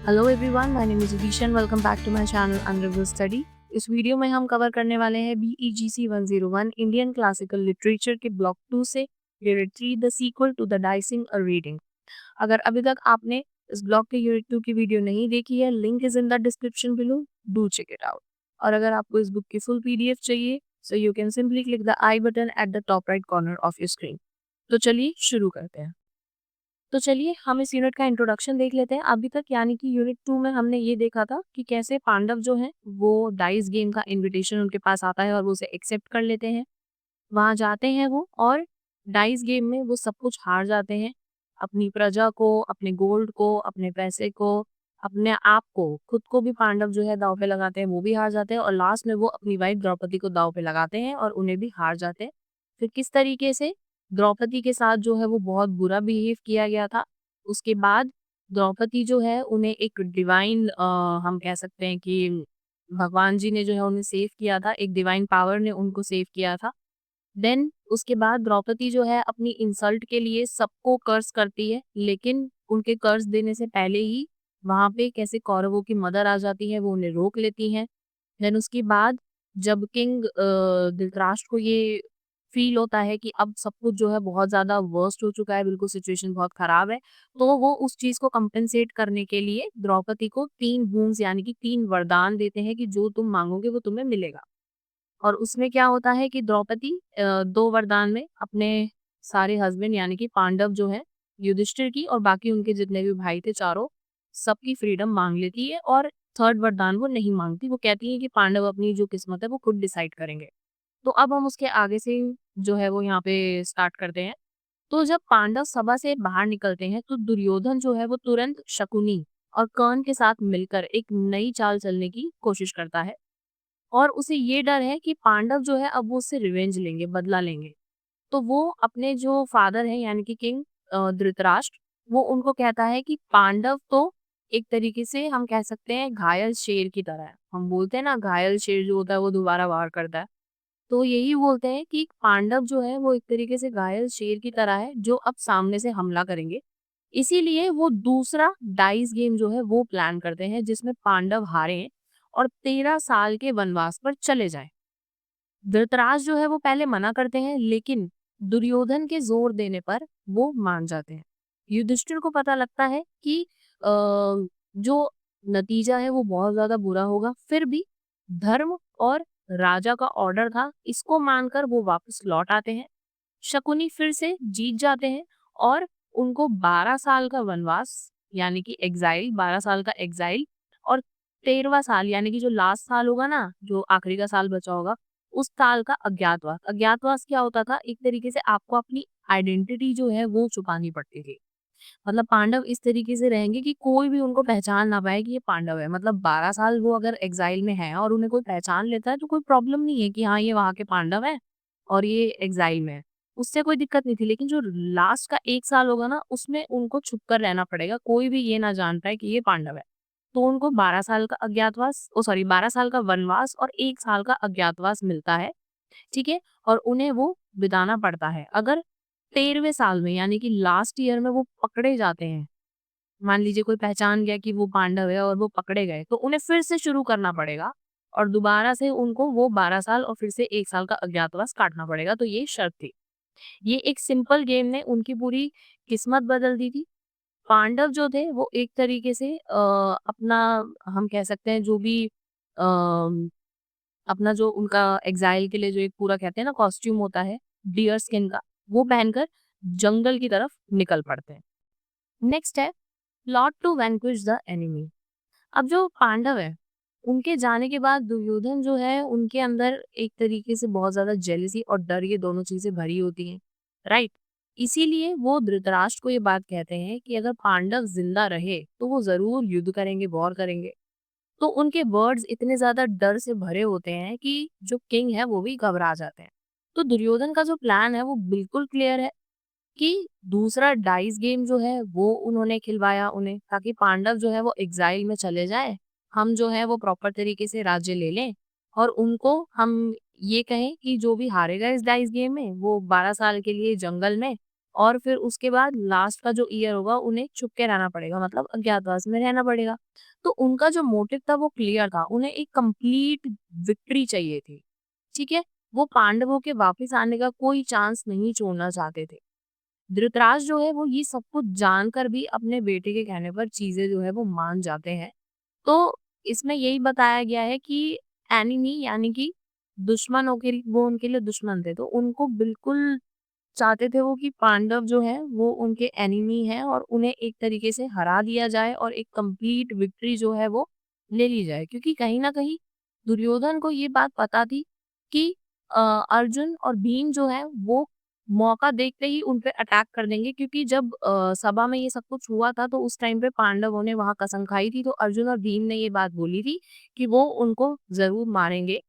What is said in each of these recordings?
Hello everyone, my name is Vidisha and welcome back to my channel Underwood Study. इस video में हम cover करने वाले हैं BEGC 101 इंडियन क्लासिकल लिटरेचर के ब्लॉक 2 से unit 3 the sequel to the dicing a reading. अगर अभी तक आपने इस ब्लॉक के यूनिट 2 की वीडियो नहीं देखी है, link is in the description below, do check it out. और अगर आपको इस बुक की फुल PDF चाहिए, so you can simply click the I button at the top right corner of your screen. तो चलिए शुरू करते हैं। तो चलिए हम इस यूनिट का इंट्रोडक्शन देख लेते हैं। अभी तक यानी कि यूनिट 2 में हमने ये देखा था कि कैसे पांडव जो हैं वो डाइस गेम का इनविटेशन उनके पास आता है और वो उसे एक्सेप्ट कर लेते हैं। वहां जाते हैं वो और डाइस गेम में वो सब कुछ हार जाते हैं। अपनी प्रजा को, अपने गोल्ड को, अपने पैसे को, अपने आप को, खुद को भी पांडव जो है दांव पे लगाते हैं, वो भी हार जाते हैं और लास्ट में वो अपनी वाइफ द्रौपदी को दांव पे लगाते हैं और उन्हें भी हार जाते हैं। फिर किस तरीके से द्रौपदी के साथ जो है वो बहुत बुरा बिहेव किया गया था। उसके बाद द्रौपदी जो है उन्हें एक डिवाइन हम कह सकते हैं कि भगवान जी ने जो है उन्हें सेव किया था, एक डिवाइन पावर ने उनको सेव किया था। देन उसके बाद द्रौपदी जो है अपनी इंसल्ट के लिए सबको कर्स करती है, लेकिन उनके कर्स देने से पहले ही वहां पे कैसे कौरवों की मदर आ जाती है, वो उन्हें रोक लेती हैं। देन उसके बाद जब किंग धृतराष्ट्र को ये फील होता है कि अब सब कुछ जो है बहुत ज्यादा वर्स्ट हो चुका है, बिल्कुल सिचुएशन बहुत खराब है, तो वो उस चीज को कंपेंसेट करने के लिए द्रौपदी को 3 बूंस यानी कि 3 वरदान देते हैं कि जो तुम मांगोगे वो तुम्हें मिलेगा। और उसमें क्या होता है कि द्रौपदी 2 वरदान में अपने सारे हस्बैंड यानी कि पांडव जो है, युधिष्ठिर की और बाकी उनके जितने भी भाई थे चारों, सबकी फ्रीडम मांग लेती है और थर्ड वरदान वो नहीं मांगती। वो कहती है कि पांडव अपनी जो किस्मत है वो खुद डिसाइड करेंगे। तो अब हम उसके आगे से जो है वो यहाँ पे स्टार्ट करते हैं। तो जब पांडव सभा से बाहर निकलते हैं तो दुर्योधन जो है वो तुरंत शकुनी और कर्ण के साथ मिलकर एक नई चाल चलने की कोशिश करता है और उसे ये डर है कि पांडव जो है अब वो उससे रिवेंज लेंगे, बदला लेंगे। तो वो अपने जो फादर है यानी कि किंग धृतराष्ट्र, वो उनको कहता है कि पांडव तो एक तरीके से हम कह सकते हैं घायल शेर की तरह है। हम बोलते हैं ना, घायल शेर जो होता है वो दोबारा वार करता है। तो यही बोलते हैं कि पांडव जो है वो एक तरीके से घायल शेर की तरह है जो अब सामने से हमला करेंगे। इसीलिए वो दूसरा डाइस गेम जो है वो प्लान करते हैं जिसमें पांडव हारे और 13 साल के वनवास पर चले जाएं। धृतराष्ट्र जो है वो पहले मना करते हैं, लेकिन दुर्योधन के जोर देने पर वो मान जाते हैं। युधिष्ठिर को पता लगता है कि जो नतीजा है वो बहुत ज्यादा बुरा होगा, फिर भी धर्म और राजा का ऑर्डर था, इसको मानकर वो वापस लौट आते हैं। शकुनी फिर से जीत जाते हैं और उनको 12 साल का वनवास यानी कि एग्जाइल, 12 साल का एग्जाइल और 13वां साल यानी कि जो लास्ट साल होगा ना, जो आखिरी का साल बचा होगा, उस साल का अज्ञातवास। अज्ञातवास क्या होता था? एक तरीके से आपको अपनी आइडेंटिटी जो है वो छुपानी पड़ती थी। मतलब पांडव इस तरीके से रहेंगे कि कोई भी उनको पहचान ना पाए कि ये पांडव है। मतलब 12 साल वो अगर एग्जाइल में है और उन्हें कोई पहचान लेता है तो कोई प्रॉब्लम नहीं है कि हाँ ये वहां के पांडव है और ये एग्जाइल में है, उससे कोई दिक्कत नहीं थी। लेकिन जो लास्ट का 1 साल होगा ना, उसमें उनको छुप कर रहना पड़ेगा, कोई भी ये ना जान पाए कि ये पांडव है। तो उनको 12 साल का अज्ञातवास, ओ सॉरी, 12 साल का वनवास और 1 साल का अज्ञातवास मिलता है। ठीक है। और उन्हें वो बिताना पड़ता है। अगर 13वें साल में यानी कि लास्ट ईयर में वो पकड़े जाते हैं, मान लीजिए कोई पहचान गया कि वो पांडव है और वो पकड़े गए, तो उन्हें फिर से शुरू करना पड़ेगा और दोबारा से उनको वो 12 साल और फिर से 1 साल का अज्ञातवास काटना पड़ेगा। तो ये शर्त थी। ये एक सिंपल गेम ने उनकी पूरी किस्मत बदल दी थी। पांडव जो थे वो एक तरीके से अपना, हम कह सकते हैं जो भी अपना जो उनका एग्जाइल के लिए जो एक पूरा कहते हैं ना कॉस्ट्यूम होता है डियर स्किन का, वो पहनकर जंगल की तरफ निकल पड़ते हैं। नेक्स्ट है plot to vanquish the enemy. अब जो पांडव है, उनके जाने के बाद दुर्योधन जो है उनके अंदर एक तरीके से बहुत ज्यादा जेलसी और डर, ये दोनों चीजें भरी होती हैं, राइट। इसीलिए वो धृतराष्ट्र को ये बात कहते हैं कि अगर पांडव जिंदा रहे तो वो जरूर युद्ध करेंगे, वॉर करेंगे। तो उनके वर्ड्स इतने ज्यादा डर से भरे होते हैं कि जो किंग है वो भी घबरा जाते हैं। तो दुर्योधन का जो प्लान है वो बिल्कुल क्लियर है कि दूसरा डाइस गेम जो है वो उन्होंने खिलवाया उन्हें, ताकि पांडव जो है वो एग्जाइल में चले जाए, हम जो है वो प्रॉपर तरीके से राज्य ले लें और उनको हम ये कहें कि जो भी हारेगा इस डाइस गेम में वो 12 साल के लिए जंगल में और फिर उसके बाद लास्ट का जो ईयर होगा उन्हें छुप के रहना पड़ेगा, मतलब अज्ञातवास में रहना पड़ेगा। तो उनका जो मोटिव था वो क्लियर था, उन्हें एक कंप्लीट विक्ट्री चाहिए थी, ठीक है? वो पांडवों के वापस आने का कोई चांस नहीं छोड़ना चाहते थे। धृतराष्ट्र जो है वो ये सब कुछ जानकर भी अपने बेटे के कहने पर चीजें जो है वो मान जाते हैं। तो इसमें यही बताया गया है कि एनिमी यानी कि दुश्मनों के वो उनके लिए दुश्मन थे, तो उनको बिल्कुल चाहते थे वो कि पांडव जो है वो उनके एनिमी हैं और उन्हें एक तरीके से हरा दिया जाए और एक कंप्लीट विक्ट्री जो है वो ले ली जाए, क्योंकि कहीं ना कहीं दुर्योधन को ये बात पता थी कि अर्जुन और भीम जो है वो मौका देखते ही उन पे अटैक कर देंगे, क्योंकि जब सभा में ये सब कुछ हुआ था तो उस टाइम पे पांडवों ने वहां कसम खाई थी, तो अर्जुन और भीम ने ये बात बोली थी कि वो उनको जरूर मारेंगे,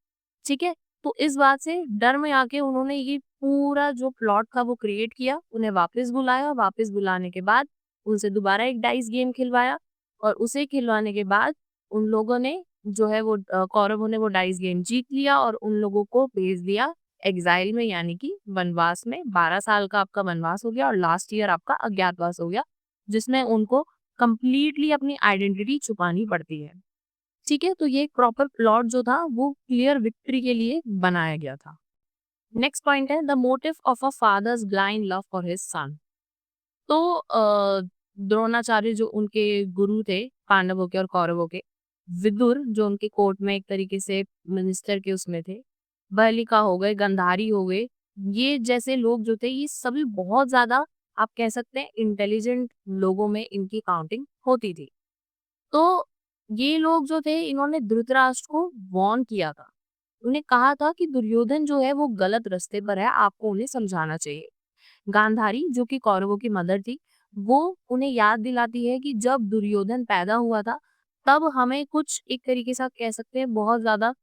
ठीक है? तो इस बात से डर में आके उन्होंने ये पूरा जो प्लॉट था वो क्रिएट किया, उन्हें वापस बुलाया, वापस बुलाने के बाद उनसे दोबारा एक डाइस गेम खिलवाया और उसे खिलवाने के बाद उन लोगों ने जो है वो कौरवों ने वो डाइस गेम जीत लिया और उन लोगों को भेज दिया एग्जाइल में, यानी कि वनवास में। 12 साल का आपका वनवास हो गया और लास्ट ईयर आपका अज्ञातवास हो गया, जिसमें उनको कंप्लीटली अपनी आइडेंटिटी छुपानी पड़ती है, ठीक है? तो ये एक प्रॉपर प्लॉट जो था वो क्लियर विक्ट्री के लिए बनाया गया था। नेक्स्ट पॉइंट है the motive of a father's blind love for his son. तो द्रोणाचार्य जो उनके गुरु थे पांडवों के और कौरवों के, विदुर जो उनके कोर्ट में एक तरीके से मिनिस्टर के उसमें थे, बलिका हो गए, गंधारी हो गए, ये जैसे लोग जो थे ये सभी बहुत ज्यादा आप कह सकते हैं इंटेलिजेंट लोगों में इनकी काउंटिंग होती थी। तो ये लोग जो थे इन्होंने धृतराष्ट्र को वार्न किया था, उन्हें कहा था कि दुर्योधन जो है वो गलत रास्ते पर है, आपको उन्हें समझाना चाहिए। गांधारी जो कि कौरवों की मदर थी, वो उन्हें याद दिलाती है कि जब दुर्योधन पैदा हुआ था तब हमें कुछ एक तरीके से आप कह सकते हैं बहुत ज्यादा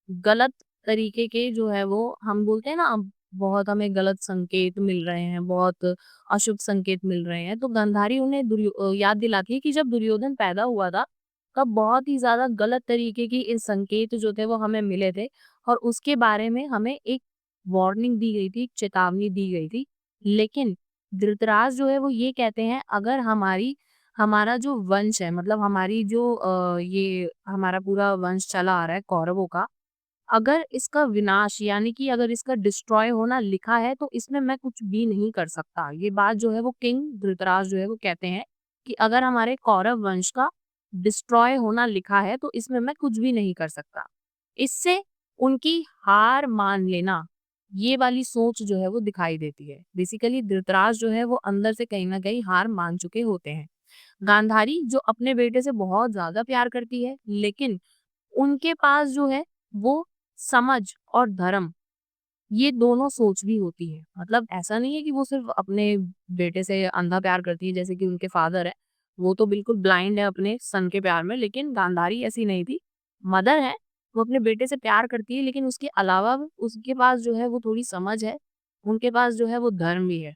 गलत तरीके के जो है वो हम बोलते हैं ना, अब बहुत हमें गलत संकेत मिल रहे हैं, बहुत अशुभ संकेत मिल रहे हैं। तो गांधारी उन्हें याद दिलाती है कि जब दुर्योधन पैदा हुआ था तब बहुत ही ज्यादा गलत तरीके की इन संकेत जो थे वो हमें मिले थे और उसके बारे में हमें एक वार्निंग दी गई थी, एक चेतावनी दी गई थी। लेकिन धृतराष्ट्र जो है वो ये कहते हैं अगर हमारा जो वंश है, मतलब हमारी जो ये हमारा पूरा वंश चला आ रहा है कौरवों का, अगर इसका विनाश यानी कि अगर इसका डिस्ट्रॉय होना लिखा है तो इसमें मैं कुछ भी नहीं कर सकता। ये बात जो है वो किंग धृतराष्ट्र जो है वो कहते हैं कि अगर हमारे कौरव वंश का डिस्ट्रॉय होना लिखा है तो इसमें मैं कुछ भी नहीं कर सकता। इससे उनकी हार मान लेना, ये वाली सोच जो है वो दिखाई देती है। बेसिकली धृतराष्ट्र जो है वो अंदर से कहीं ना कहीं हार मान चुके होते हैं। गांधारी जो अपने बेटे से बहुत ज्यादा प्यार करती है, लेकिन उनके पास जो है वो समझ और धर्म, ये दोनों सोच भी होती है। मतलब ऐसा नहीं है कि वो सिर्फ अपने बेटे से अंधा प्यार करती है जैसे कि उनके फादर है, वो तो बिल्कुल ब्लाइंड है अपने सन के प्यार में, लेकिन गांधारी ऐसी नहीं थी। मदर है, वो अपने बेटे से प्यार करती है, लेकिन उसके अलावा उसके पास जो है वो थोड़ी समझ है, उनके पास जो है वो धर्म भी है।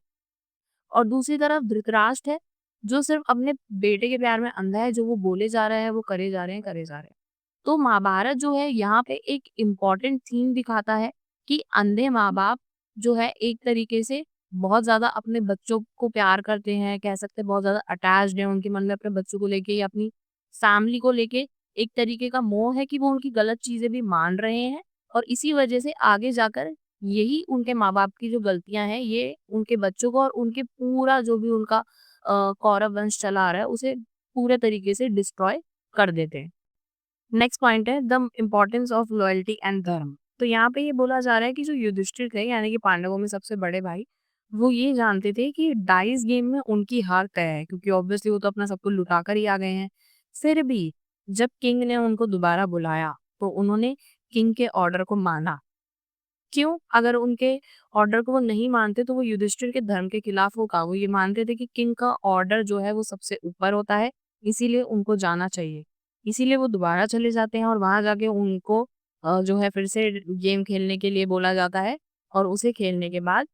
और दूसरी तरफ धृतराष्ट्र है, जो सिर्फ अपने बेटे के प्यार में अंधा है, जो वो बोले जा रहा है वो करे जा रहे हैं, करे जा रहे हैं। तो महाभारत जो है यहाँ पे एक इम्पोर्टेंट थीम दिखाता है कि अंधे माँ बाप जो है एक तरीके से बहुत ज्यादा अपने बच्चों को प्यार करते हैं, कह सकते हैं बहुत ज्यादा अटैच्ड है, उनके मन में अपने बच्चों को लेके या अपनी फैमिली को लेके एक तरीके का मोह है कि वो उनकी गलत चीजें भी मान रहे हैं और इसी वजह से आगे जाकर यही उनके माँ बाप की जो गलतियां हैं ये उनके बच्चों को और उनके पूरा जो भी उनका कौरव वंश चला आ रहा है उसे पूरे तरीके से डिस्ट्रॉय कर देते हैं। नेक्स्ट पॉइंट है the importance of loyalty and धर्म। तो यहाँ पे ये बोला जा रहा है कि जो युधिष्ठिर थे यानी कि पांडवों में सबसे बड़े भाई, वो ये जानते थे कि डाइस गेम में उनकी हार तय है, क्योंकि ऑब्वियसली वो तो अपना सब कुछ लुटा कर ही आ गए हैं। फिर भी जब किंग ने उनको दोबारा बुलाया तो उन्होंने किंग के ऑर्डर को माना। क्यों? अगर उनके ऑर्डर को वो नहीं मानते तो वो युधिष्ठिर के धर्म के खिलाफ होगा। वो ये मानते थे कि किंग का ऑर्डर जो है वो सबसे ऊपर होता है, इसीलिए उनको जाना चाहिए। इसीलिए वो दोबारा चले जाते हैं और वहां जाके उनको जो है फिर से गेम खेलने के लिए बोला जाता है और उसे खेलने के बाद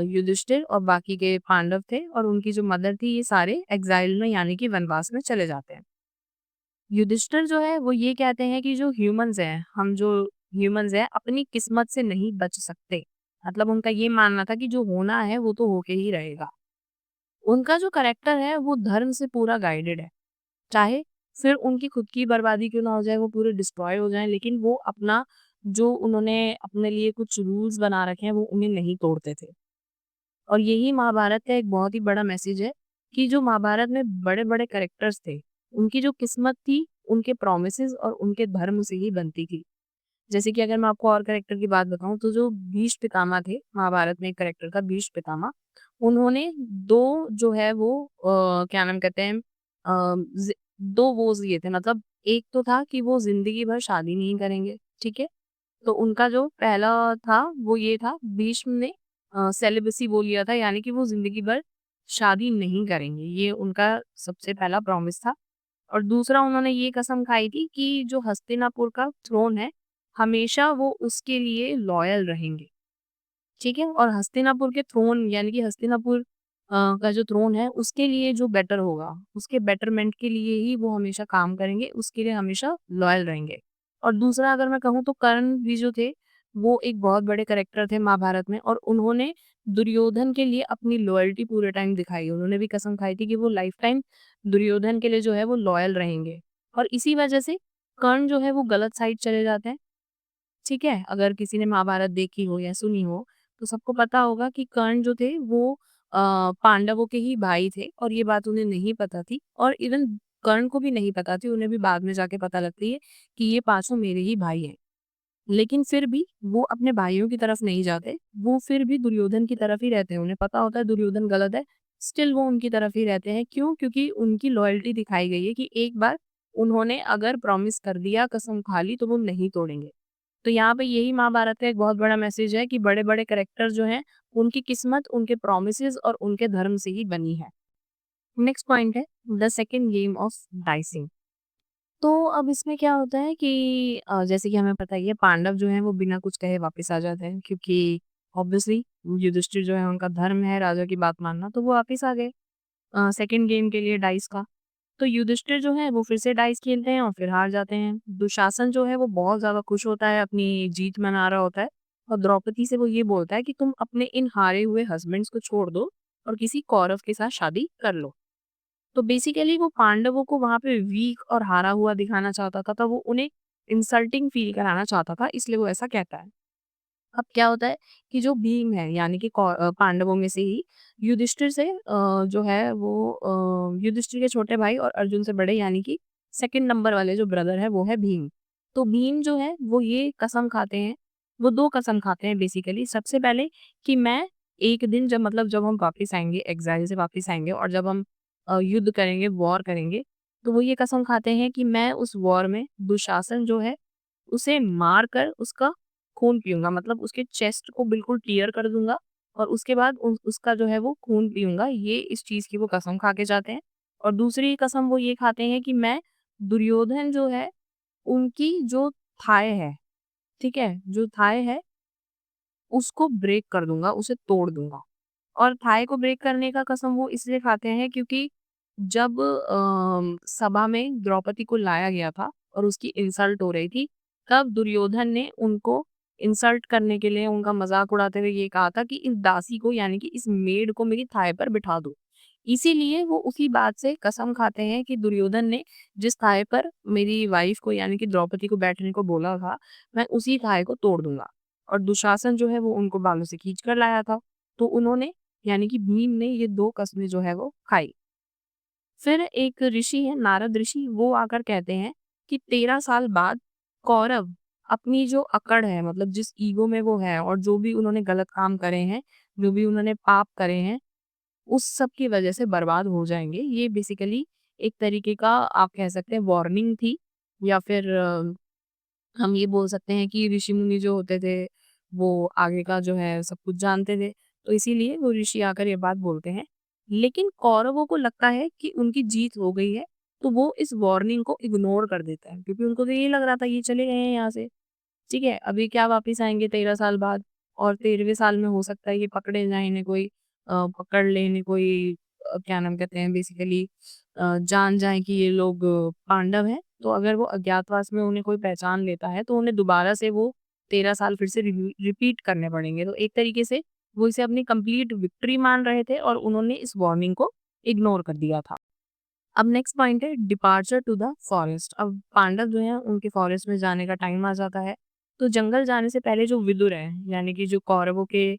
युधिष्ठिर और बाकी के पांडव थे और उनकी जो मदर थी ये सारे एग्जाइल में यानी कि वनवास में चले जाते हैं। युधिष्ठिर जो है वो ये कहते हैं कि जो ह्यूमंस हैं, हम जो ह्यूमंस हैं अपनी किस्मत से नहीं बच सकते। मतलब उनका ये मानना था कि जो होना है वो तो होके ही रहेगा। उनका जो कैरेक्टर है वो धर्म से पूरा गाइडेड है। चाहे फिर उनकी खुद की बर्बादी क्यों ना हो जाए, वो पूरे डिस्ट्रॉय हो जाएँ, लेकिन वो अपना जो उन्होंने अपने लिए कुछ रूल्स बना रखे हैं, वो उन्हें नहीं तोड़ते थे। और यही महाभारत का एक बहुत ही बड़ा मैसेज है कि जो महाभारत में बड़े-बड़े कैरेक्टर्स थे, उनकी जो किस्मत थी, उनके प्रॉमिसेस और उनके धर्म से ही बनती थी। जैसे कि अगर मैं आपको और कैरेक्टर की बात बताऊँ तो जो भीष्म पितामह थे, महाभारत में एक कैरेक्टर था भीष्म पितामह, उन्होंने 2 जो है वो क्या नाम कहते हैं ज़ि 2 वो दिए थे, मतलब एक तो था कि वो ज़िंदगी भर शादी नहीं करेंगे, ठीक है? तो उनका जो पहला था वो ये था, भीष्म ने सेलिबसी वो लिया था, यानी कि वो ज़िंदगी भर शादी नहीं करेंगे, ये उनका सबसे पहला प्रॉमिस था। और दूसरा उन्होंने ये कसम खाई थी कि जो हस्तिनापुर का थ्रोन है, हमेशा वो उसके लिए लॉयल रहेंगे, ठीक है? और हस्तिनापुर के थ्रोन यानी कि हस्तिनापुर का जो थ्रोन है उसके लिए जो बेटर होगा, उसके बेटरमेंट के लिए ही वो हमेशा काम करेंगे, उसके लिए हमेशा लॉयल रहेंगे। और दूसरा अगर मैं कहूँ तो कर्ण भी जो थे, वो एक बहुत बड़े कैरेक्टर थे महाभारत में और उन्होंने दुर्योधन के लिए अपनी लॉयल्टी पूरे टाइम दिखाई। उन्होंने भी कसम खाई थी कि वो लाइफ टाइम दुर्योधन के लिए जो है वो लॉयल रहेंगे। और इसी वजह से कर्ण जो है वो गलत साइड चले जाते हैं। ठीक है? अगर किसी ने महाभारत देखी हो या सुनी हो, तो सबको पता होगा कि कर्ण जो थे वो पांडवों के ही भाई थे और ये बात उन्हें नहीं पता थी और इवन कर्ण को भी नहीं पता थी, उन्हें भी बाद में जाके पता लगती है कि ये पाँचों मेरे ही भाई हैं। लेकिन फिर भी वो अपने भाइयों की तरफ नहीं जाते, वो फिर भी दुर्योधन की तरफ ही रहते हैं। उन्हें पता होता है दुर्योधन गलत है, स्टिल वो उनकी तरफ ही रहते हैं। क्यों? क्योंकि उनकी लॉयल्टी दिखाई गई है कि एक बार उन्होंने अगर प्रॉमिस कर दिया, कसम खा ली, तो वो नहीं तोड़ेंगे। तो यहाँ पे यही महाभारत का एक बहुत बड़ा मैसेज है कि बड़े-बड़े कैरेक्टर जो हैं, उनकी किस्मत उनके प्रॉमिसेस और उनके धर्म से ही बनी है। नेक्स्ट पॉइंट है the second game of dicing. तो अब इसमें क्या होता है कि जैसे कि हमें पता ही है पांडव जो हैं वो बिना कुछ कहे वापस आ जाते हैं क्योंकि ऑब्वियसली युधिष्ठिर जो है उनका धर्म है राजा की बात मानना, तो वो वापस आ गए सेकंड गेम के लिए डाइस का। तो युधिष्ठिर जो है वो फिर से डाइस खेलते हैं और फिर हार जाते हैं। दुशासन जो है वो बहुत ज़्यादा खुश होता है, अपनी जीत मना रहा होता है और द्रौपदी से वो ये बोलता है कि तुम अपने इन हारे हुए हस्बैंड्स को छोड़ दो और किसी कौरव के साथ शादी कर लो। तो बेसिकली वो पांडवों को वहाँ पे वीक और हारा हुआ दिखाना चाहता था, तो वो उन्हें इंसल्टिंग फील कराना चाहता था, इसलिए वो ऐसा कहता है। अब क्या होता है कि जो भीम है यानी कि पांडवों में से ही युधिष्ठिर से जो है वो युधिष्ठिर के छोटे भाई और अर्जुन से बड़े यानी कि सेकंड नंबर वाले जो ब्रदर है वो है भीम। तो भीम जो है वो ये कसम खाते हैं, वो 2 कसम खाते हैं बेसिकली। सबसे पहले कि मैं एक दिन जब मतलब जब हम वापस आएँगे, एक्साइल से वापस आएँगे और जब हम युद्ध करेंगे, वॉर करेंगे, तो वो ये कसम खाते हैं कि मैं उस वॉर में दुशासन जो है उसे मार कर उसका खून पीऊँगा, मतलब उसके चेस्ट को बिल्कुल टियर कर दूँगा और उसके बाद उसका जो है वो खून पीऊँगा, ये इस चीज़ की वो कसम खा के जाते हैं। और दूसरी कसम वो ये खाते हैं कि मैं दुर्योधन जो है, उनकी जो थाई है, ठीक है? जो थाई है, उसको ब्रेक कर दूँगा, उसे तोड़ दूँगा। और थाई को ब्रेक करने का कसम वो इसलिए खाते हैं क्योंकि जब सभा में द्रौपदी को लाया गया था और उसकी इंसल्ट हो रही थी, तब दुर्योधन ने उनको इंसल्ट करने के लिए उनका मज़ाक उड़ाते हुए ये कहा था कि इस दासी को यानी कि इस मेड को मेरी थाई पर बिठा दो। इसीलिए वो उसी बात से कसम खाते हैं कि दुर्योधन ने जिस थाई पर मेरी वाइफ को यानी कि द्रौपदी को बैठने को बोला था, मैं उसी थाई को तोड़ दूँगा। और दुशासन जो है वो उनको बालों से खींच कर लाया था। तो उन्होंने यानी कि भीम ने ये 2 कस्में जो है वो खाई। फिर एक ऋषि है नारद ऋषि, वो आकर कहते हैं कि 13 साल बाद कौरव अपनी जो अकड़ है मतलब जिस ईगो में वो है और जो भी उन्होंने गलत काम करे हैं, जो भी उन्होंने पाप करे हैं, उस सब की वजह से बर्बाद हो जाएँगे। ये बेसिकली एक तरीके का आप कह सकते हैं वार्निंग थी या फिर हम ये बोल सकते हैं कि ऋषि-मुनि जो होते थे, वो आगे का जो है सब कुछ जानते थे, तो इसीलिए वो ऋषि आकर ये बात बोलते हैं। लेकिन कौरवों को लगता है कि उनकी जीत हो गई है, तो वो इस वार्निंग को इग्नोर कर देते हैं क्योंकि उनको तो यही लग रहा था ये चले गए हैं यहाँ से, ठीक है? अभी क्या वापिस आएँगे 13 साल बाद और 13वें साल में हो सकता है ये पकड़े जाएँ, इन्हें कोई पकड़ ले, इन्हें कोई क्या नाम कहते हैं बेसिकली जान जाए कि ये लोग पांडव हैं। तो अगर वो अज्ञातवास में उन्हें कोई पहचान लेता है, तो उन्हें दोबारा से वो 13 साल फिर से रिपीट करने पड़ेंगे। तो एक तरीके से वो इसे अपनी कंप्लीट विक्ट्री मान रहे थे और उन्होंने इस वार्निंग को इग्नोर कर दिया था। अब नेक्स्ट पॉइंट है डिपार्चर टू द फॉरेस्ट। अब पांडव जो हैं उनके फॉरेस्ट में जाने का टाइम आ जाता है। तो जंगल जाने से पहले जो विदुर हैं, यानी कि जो कौरवों के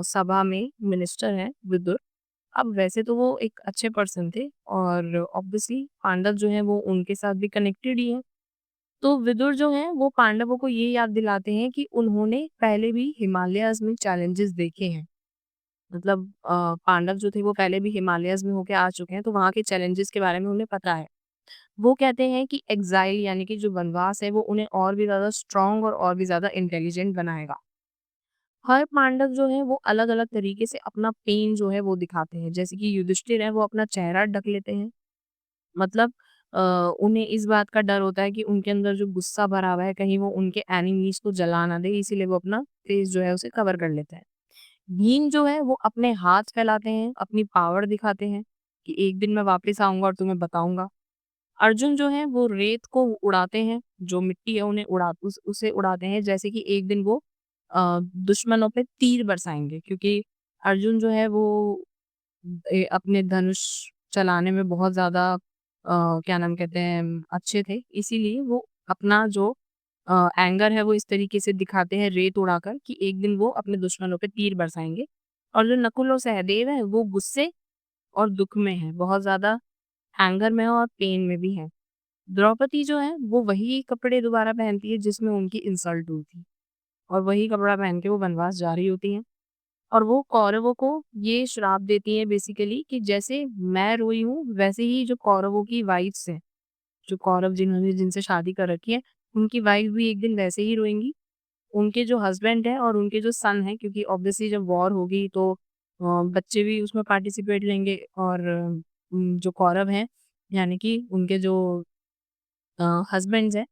सभा में मिनिस्टर हैं विदुर, अब वैसे तो वो एक अच्छे पर्सन थे और ऑब्वियसली पांडव जो हैं वो उनके साथ भी कनेक्टेड ही हैं। तो विदुर जो हैं वो पांडवों को ये याद दिलाते हैं कि उन्होंने पहले भी हिमालयाज़ में चैलेंजेस देखे हैं। मतलब पांडव जो थे वो पहले भी हिमालयाज़ में होके आ चुके हैं, तो वहाँ के चैलेंजेस के बारे में उन्हें पता है। वो कहते हैं कि एग्ज़ाइल यानी कि जो वनवास है वो उन्हें और भी ज़्यादा स्ट्रॉन्ग और भी ज़्यादा इंटेलिजेंट बनाएगा। हर पांडव जो है वो अलग-अलग तरीके से अपना पेन जो है वो दिखाते हैं। जैसे कि युधिष्ठिर हैं वो अपना चेहरा ढक लेते हैं। मतलब अ, उन्हें इस बात का डर होता है कि उनके अंदर जो गुस्सा भरा हुआ है कहीं वो उनके एनिमीज़ को जला ना दे, इसीलिए वो अपना फेस जो है उसे कवर कर लेते हैं। भीम जो है वो अपने हाथ फैलाते हैं, अपनी पावर दिखाते हैं कि एक दिन मैं वापस आऊँगा और तुम्हें बताऊँगा। अर्जुन जो है वो रेत को उड़ाते हैं, जो मिट्टी है उन्हें उसे उड़ाते हैं जैसे कि एक दिन वो दुश्मनों पे तीर बरसाएँगे, क्योंकि अर्जुन जो है वो अपने धनुष चलाने में बहुत ज़्यादा क्या नाम कहते हैं अच्छे थे, इसीलिए वो अपना जो एंगर है वो इस तरीके से दिखाते हैं रेत उड़ाकर कि एक दिन वो अपने दुश्मनों पे तीर बरसाएँगे। और जो नकुल और सहदेव हैं वो गुस्से और दुःख में हैं, बहुत ज़्यादा एंगर में हैं और पेन में भी हैं। द्रौपदी जो है वो वही कपड़े दोबारा पहनती है जिसमें उनकी इंसल्ट हुई थी और वही कपड़ा पहन के वो वनवास जा रही होती हैं। और वो कौरवों को ये श्राप देती है बेसिकली कि जैसे मैं रोई हूँ वैसे ही जो कौरवों की वाइफ्स हैं, जो कौरव जिन्होंने जिनसे शादी कर रखी है, उनकी वाइफ भी एक दिन वैसे ही रोएंगी। उनके जो हस्बैंड हैं और उनके जो सन हैं, क्योंकि ऑब्वियसली जब वॉर होगी तो बच्चे भी उसमें पार्टिसिपेट लेंगे और जो कौरव हैं यानी कि उनके जो हस्बैंड्स हैं,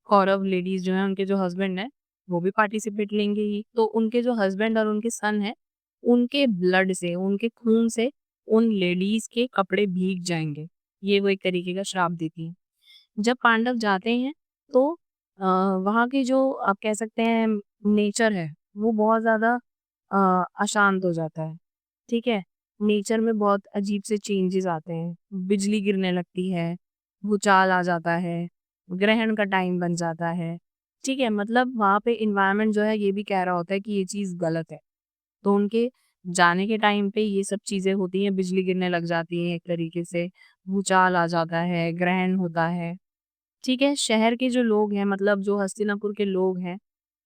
कौरव लेडीज जो हैं उनके जो हस्बैंड हैं वो भी पार्टिसिपेट लेंगे ही। तो उनके जो हस्बैंड और उनके सन हैं, उनके ब्लड से, उनके खून से उन लेडीज के कपड़े भीग जाएंगे। ये वो एक तरीके का श्राप देती है। जब पांडव जाते हैं तो वहाँ की जो आप कह सकते हैं नेचर है वो बहुत ज़्यादा अशांत हो जाता है। ठीक है? नेचर में बहुत अजीब से चेंजेस आते हैं। बिजली गिरने लगती है, भूचाल आ जाता है, ग्रहण का टाइम बन जाता है। ठीक है? मतलब वहाँ पे एनवायरनमेंट जो है ये भी कह रहा होता है कि ये चीज़ गलत है। तो उनके जाने के टाइम पे ये सब चीज़ें होती हैं, बिजली गिरने लग जाती है एक तरीके से, भूचाल आ जाता है, ग्रहण होता है। ठीक है? शहर के जो लोग हैं मतलब जो हस्तिनापुर के लोग हैं,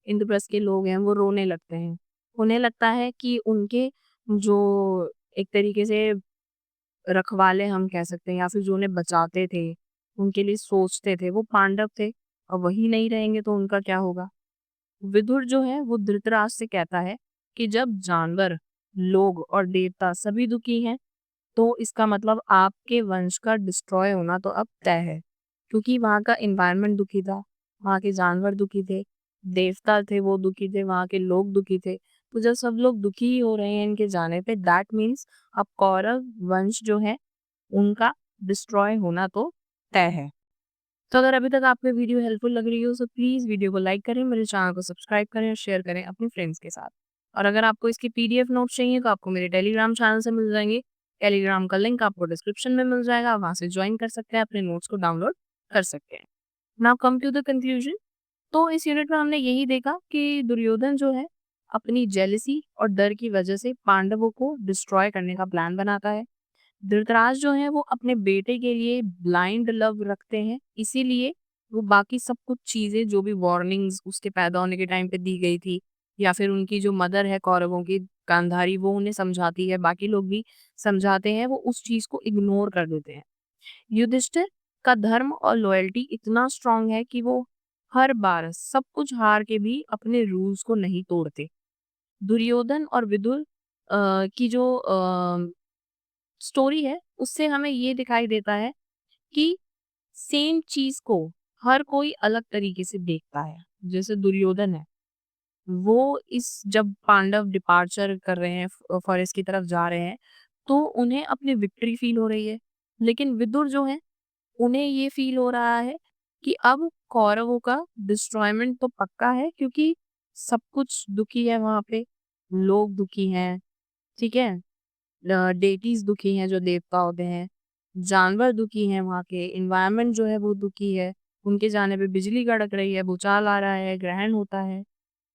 इंद्रप्रस्थ के लोग हैं, वो रोने लगते हैं। उन्हें लगता है कि उनके जो एक तरीके से रखवाले हम कह सकते हैं या फिर जो उन्हें बचाते थे, उनके लिए सोचते थे, वो पांडव थे और वही नहीं रहेंगे तो उनका क्या होगा? विदुर जो है वो धृतराष्ट्र से कहता है कि जब जानवर, लोग और देवता सभी दुखी हैं तो इसका मतलब आपके वंश का डिस्ट्रॉय होना तो अब तय है। क्योंकि वहाँ का एनवायरनमेंट दुखी था, वहाँ के जानवर दुखी थे, देवता थे वो दुखी थे, वहाँ के लोग दुखी थे। तो जब सब लोग दुखी ही हो रहे हैं इनके जाने पे, दैट मीन्स अब कौरव वंश जो है उनका डिस्ट्रॉय होना तो तय है। तो अगर अभी तक आपको वीडियो हेल्पफुल लग रही हो तो प्लीज़ वीडियो को लाइक करें, मेरे चैनल को सब्सक्राइब करें और शेयर करें अपने फ्रेंड्स के साथ। और अगर आपको इसकी पीडीएफ नोट्स चाहिए तो आपको मेरे टेलीग्राम चैनल से मिल जाएंगे। टेलीग्राम का लिंक आपको डिस्क्रिप्शन में मिल जाएगा, आप वहाँ से ज्वाइन कर सकते हैं, अपने नोट्स को डाउनलोड कर सकते हैं। Now come to the conclusion. तो इस यूनिट में हमने यही देखा कि दुर्योधन जो है अपनी जेलसी और डर की वजह से पांडवों को डिस्ट्रॉय करने का प्लान बनाता है। धृतराज जो है वो अपने बेटे के लिए ब्लाइंड लव रखते हैं, इसीलिए वो बाकी सब कुछ चीजें जो भी वार्निंग्स उसके पैदा होने के टाइम पे दी गई थी या फिर उनकी जो मदर है कौरवों की गांधारी वो उन्हें समझाती है, बाकी लोग भी समझाते हैं, वो उस चीज को इग्नोर कर देते हैं। युधिष्ठिर का धर्म और लॉयल्टी इतना स्ट्रांग है कि वो हर बार सब कुछ हार के भी अपने रूल्स को नहीं तोड़ते। दुर्योधन और विदुर की जो स्टोरी है उससे हमें ये दिखाई देता है कि सेम चीज को हर कोई अलग तरीके से देखता है। जैसे दुर्योधन है वो इस जब पांडव डिपार्चर कर रहे हैं फॉरेस्ट की तरफ जा रहे हैं तो उन्हें अपनी विक्ट्री फील हो रही है, लेकिन विदुर जो है उन्हें ये फील हो रहा है कि अब कौरवों का डिस्ट्रॉयमेंट तो पक्का है क्योंकि सब कुछ दुखी है वहां पे। लोग दुखी हैं, ठीक है? डेटीज़ दुखी हैं जो देवता होते हैं, जानवर दुखी हैं वहाँ के, एनवायरनमेंट जो है वो दुखी है, उनके जाने पे बिजली कड़क रही है, भूचाल आ रहा है, ग्रहण होता है।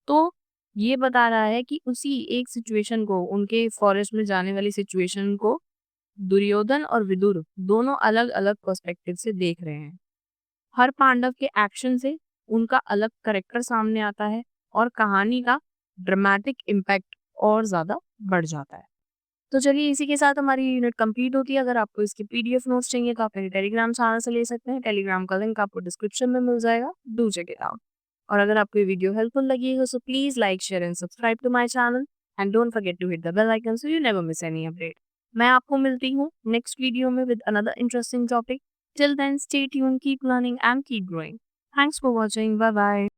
तो ये बता रहा है कि उसी एक सिचुएशन को, उनके फॉरेस्ट में जाने वाली सिचुएशन को दुर्योधन और विदुर दोनों अलग-अलग पर्सपेक्टिव से देख रहे हैं। हर पांडव के एक्शन से उनका अलग कैरेक्टर सामने आता है और कहानी का ड्रामेटिक इम्पैक्ट और ज़्यादा बढ़ जाता है। तो चलिए इसी के साथ हमारी यूनिट कंप्लीट होती है। अगर आपको इसके पीडीएफ नोट्स चाहिए तो आप मेरे टेलीग्राम चैनल से ले सकते हैं। टेलीग्राम का लिंक आपको डिस्क्रिप्शन में मिल जाएगा, डू चेक इट आउट। और अगर आपको ये वीडियो हेल्पफुल लगी हो so please like, share and subscribe to my channel and don't forget to hit the bell icon so you never miss any update. मैं आपको मिलती हूँ नेक्स्ट वीडियो में with another interesting topic. Till then stay tuned, keep learning and keep growing. Thanks for watching, bye bye.